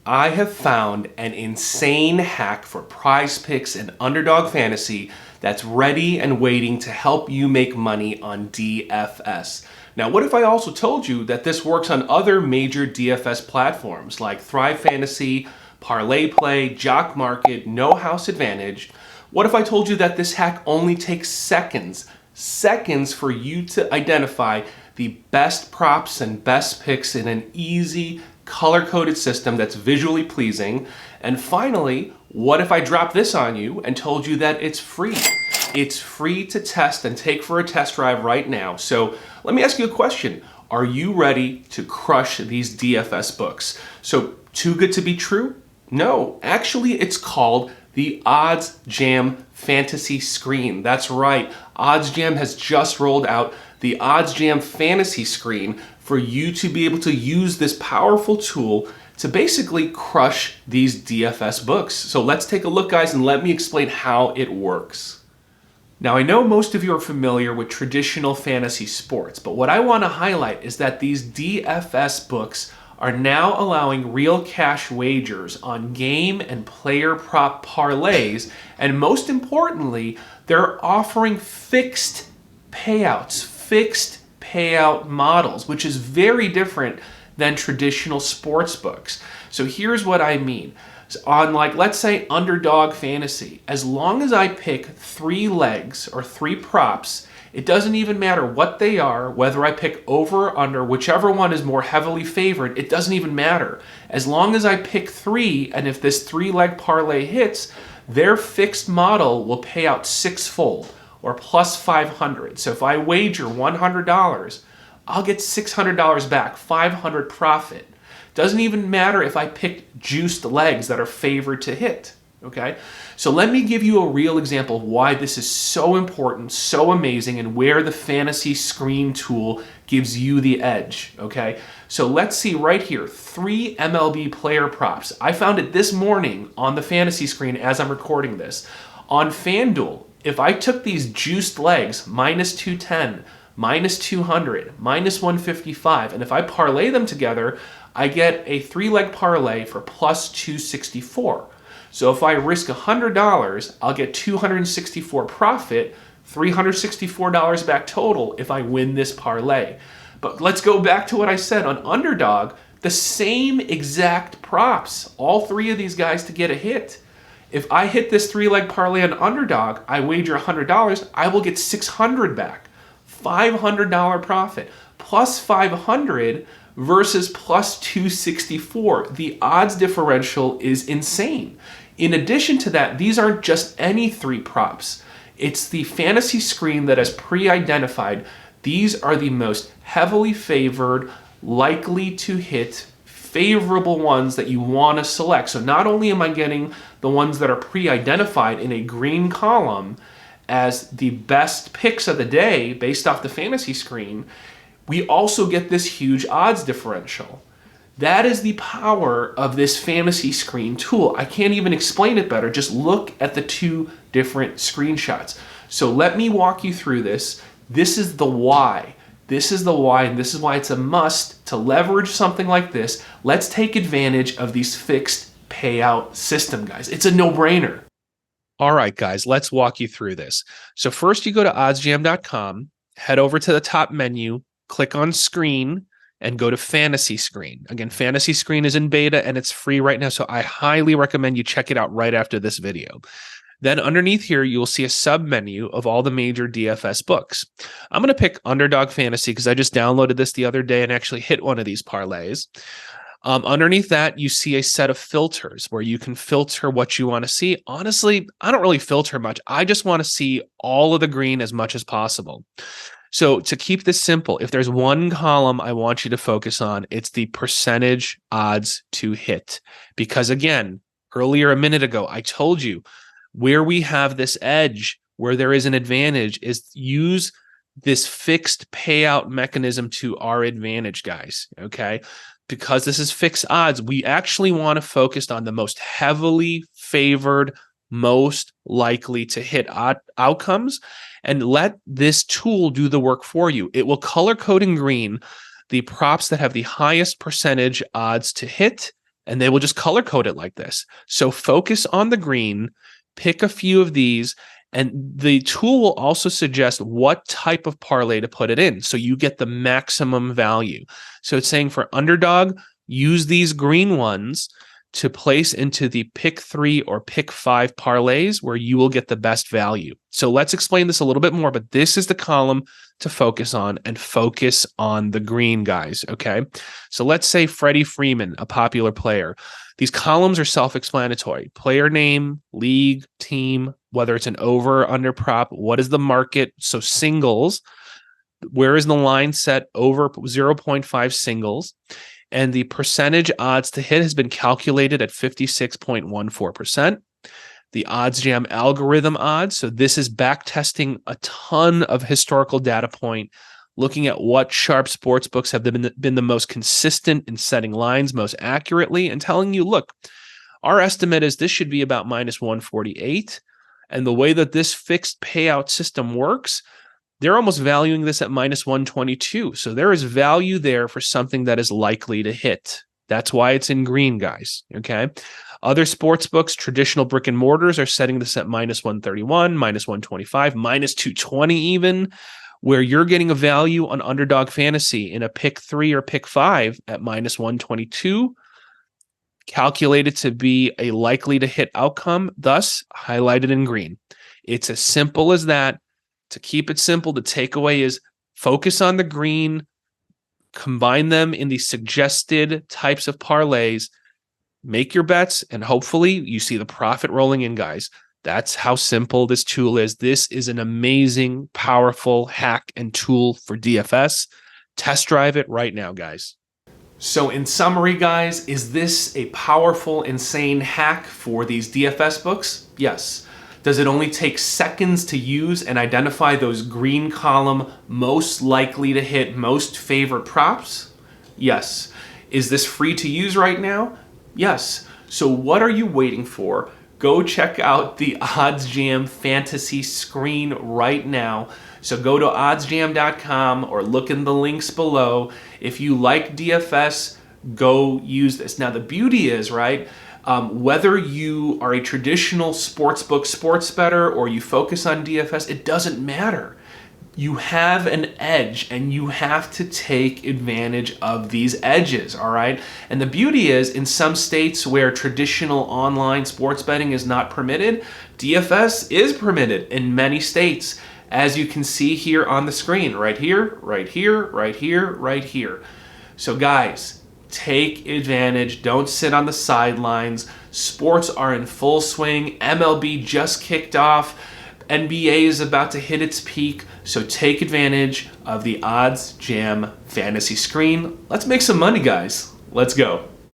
I have found an insane hack for PrizePicks and Underdog Fantasy that's ready and waiting to help you make money on DFS. Now, what if I also told you that this works on other major DFS platforms like Thrive Fantasy, Parlay Play, Jock Market, NoHouseAdvantage? What if I told you that this hack only takes seconds for you to identify the best props and best picks in an easy, color-coded system that's visually pleasing? And finally, what if I dropped this on you and told you that it's free? It's free to test and take for a test drive right now. So let me ask you a question. Are you ready to crush these DFS books? So too good to be true? No, actually it's called the OddsJam Fantasy Screen. That's right, OddsJam has just rolled out the OddsJam Fantasy Screen for you to be able to use this powerful tool to basically crush these DFS books. So let's take a look, guys, and let me explain how it works. Now, I know most of you are familiar with traditional fantasy sports, but what I want to highlight is that these DFS books are now allowing real cash wagers on game and player prop parlays, and most importantly, they're offering fixed payouts, fixed payout models, which is very different than traditional sports books. So here's what I mean. On, like, let's say Underdog Fantasy, as long as I pick 3 legs or 3 props, it doesn't even matter what they are, whether I pick over or under, whichever one is more heavily favored, it doesn't even matter. As long as I pick 3, and if this 3-leg parlay hits, their fixed model will pay out 6-fold, or plus 500. So if I wager $100, I'll get $600 back, 500 profit. Doesn't even matter if I picked juiced legs that are favored to hit. Okay, so let me give you a real example of why this is so important, so amazing, and where the fantasy screen tool gives you the edge. Okay, so let's see right here, 3 MLB player props. I found it this morning on the fantasy screen as I'm recording this. On FanDuel, if I took these juiced legs, minus 210, minus 200, minus 155, and if I parlay them together, I get a 3-leg parlay for plus 264. So if I risk $100, I'll get $264 profit, $364 back total if I win this parlay. But let's go back to what I said on Underdog, the same exact props, all 3 of these guys to get a hit. If I hit this 3-leg parlay on Underdog, I wager $100, I will get $600 back, $500 profit, plus 500 versus plus 264. The odds differential is insane. In addition to that, these aren't just any 3 props. It's the fantasy screen that has pre-identified. These are the most heavily favored, likely to hit, favorable ones that you want to select. So not only am I getting the ones that are pre-identified in a green column as the best picks of the day based off the fantasy screen, we also get this huge odds differential. That is the power of this fantasy screen tool. I can't even explain it better. Just look at the 2 different screenshots. So let me walk you through this. This is the why. This is the why, and this is why it's a must to leverage something like this. Let's take advantage of these fixed payout system, guys. It's a no-brainer. All right, guys, let's walk you through this. So first you go to oddsjam.com, head over to the top menu, click on Screen, and go to Fantasy Screen. Again, Fantasy Screen is in beta and it's free right now, so I highly recommend you check it out right after this video. Then underneath here, you will see a sub-menu of all the major DFS books. I'm going to pick Underdog Fantasy because I just downloaded this the other day and actually hit one of these parlays. Underneath that, you see a set of filters where you can filter what you want to see. Honestly, I don't really filter much. I just want to see all of the green as much as possible. So to keep this simple, if there's one column I want you to focus on, it's the percentage odds to hit. Because again, earlier a minute ago, I told you where we have this edge, where there is an advantage, is use this fixed payout mechanism to our advantage, guys. Okay? Because this is fixed odds, we actually want to focus on the most heavily favored, most likely to hit outcomes, and let this tool do the work for you. It will color code in green the props that have the highest percentage odds to hit and they will just color code it like this. So focus on the green, pick a few of these, and the tool will also suggest what type of parlay to put it in, so you get the maximum value. So it's saying for underdog, use these green ones to place into the pick 3 or pick 5 parlays where you will get the best value. So let's explain this a little bit more, but this is the column to focus on, and focus on the green, guys, okay? So let's say Freddie Freeman, a popular player. These columns are self-explanatory. Player name, league, team, whether it's an over or under prop, what is the market? So singles, where is the line set? Over 0.5 singles. And the percentage odds to hit has been calculated at 56.14%. The OddsJam algorithm odds, so this is back testing a ton of historical data point, looking at what sharp sports books have been the most consistent in setting lines most accurately, and telling you, look, our estimate is this should be about minus 148. And the way that this fixed payout system works, they're almost valuing this at minus 122. So there is value there for something that is likely to hit. That's why it's in green, guys, okay? Other sports books, traditional brick and mortars, are setting this at minus 131, minus 125, minus 220 even, where you're getting a value on underdog fantasy in a pick 3 or pick 5 at minus 122, calculated to be a likely to hit outcome, thus highlighted in green. It's as simple as that. To keep it simple, the takeaway is focus on the green, combine them in the suggested types of parlays, make your bets, and hopefully you see the profit rolling in, guys. That's how simple this tool is. This is an amazing, powerful hack and tool for DFS. Test drive it right now, guys. So in summary, guys, is this a powerful, insane hack for these DFS books? Yes. Does it only take seconds to use and identify those green column most likely to hit, most favorite props? Yes. Is this free to use right now? Yes. So what are you waiting for? Go check out the OddsJam Fantasy Screen right now. So go to oddsjam.com or look in the links below. If you like DFS, go use this. Now the beauty is, right, whether you are a traditional sportsbook sports bettor or you focus on DFS, it doesn't matter. You have an edge and you have to take advantage of these edges, all right? And the beauty is, in some states where traditional online sports betting is not permitted, DFS is permitted in many states, as you can see here on the screen, right here, right here, right here, right here. So guys, take advantage. Don't sit on the sidelines. Sports are in full swing. MLB just kicked off. NBA is about to hit its peak. So take advantage of the OddsJam Fantasy Screen. Let's make some money, guys. Let's go.